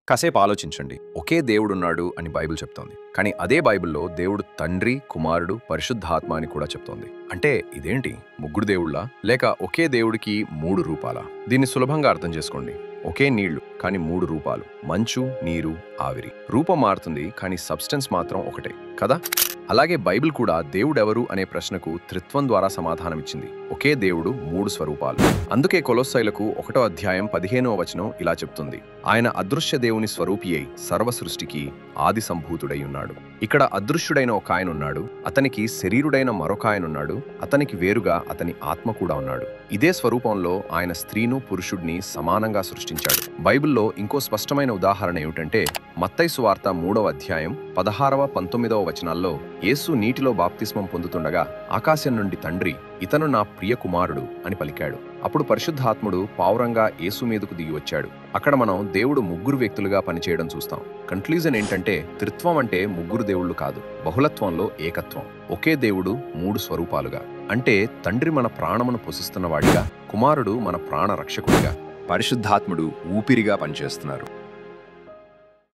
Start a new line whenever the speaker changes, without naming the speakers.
కాసేపు ఆలోచించండి. ఒకే దేవుడున్నాడు అని బైబిల్ చెప్తోంది. కానీ అదే బైబిల్‌లో దేవుడు తండ్రి, కుమారుడు, పరిశుద్ధాత్మ అని కూడా చెప్తోంది. అంటే ఇదేంటి? ముగ్గురు దేవుళ్ళా? లేక ఒకే దేవుడికి 3 రూపాలా? దీన్ని సులభంగా అర్థం చేసుకోండి. ఒకే నీళ్లు, కానీ 3 రూపాలు. మంచు, నీరు, ఆవిరి. రూపం మారుతుంది, కానీ సబ్స్టెన్స్ మాత్రం ఒకటే. కదా? అలాగే బైబిల్ కూడా దేవుడెవరు అనే ప్రశ్నకు త్రిత్వం ద్వారా సమాధానమిచ్చింది. ఒకే దేవుడు 3 స్వరూపాలు. అందుకే కొలొస్సైలకు 1వ అధ్యాయం 15వ వచనం ఇలా చెప్తుంది. ఆయన అదృశ్య దేవుని స్వరూపి అయి సర్వ సృష్టికి ఆది సంభూతుడై ఉన్నాడు. ఇక్కడ అదృశ్యుడైన ఒక ఆయనున్నాడు, అతనికి శరీరుడైన మరొక ఆయనున్నాడు, అతనికి వేరుగా అతని ఆత్మ కూడా ఉన్నాడు. ఇదే స్వరూపంలో ఆయన స్త్రీను పురుషుడిని సమానంగా సృష్టించాడు. బైబిల్లో ఇంకో స్పష్టమైన ఉదాహరణ ఏమిటంటే మత్తయి సువార్త 3వ అధ్యాయం 16వ 19వ వచనాల్లో యేసు నీటిలో బాప్తిస్మం పొందుతుండగా ఆకాశం నుండి తండ్రి, ఇతను నా ప్రియ కుమారుడు అని పలికాడు. అప్పుడు పరిశుద్ధాత్ముడు పావురంగా యేసు మీదకు దిగి వచ్చాడు. అక్కడ మనం దేవుడు ముగ్గురు వ్యక్తులుగా పనిచేయడం చూస్తాం. కన్క్లూజన్ ఏంటంటే త్రిత్వం అంటే ముగ్గురు దేవుళ్ళు కాదు, బహుళత్వంలో ఏకత్వం. ఒకే దేవుడు 3 స్వరూపాలుగా. అంటే తండ్రి మన ప్రాణమును పొసిస్తున్నవాడిగా, కుమారుడు మన ప్రాణ రక్షకుడిగా, పరిశుద్ధాత్ముడు ఊపిరిగా పనిచేస్తున్నారు.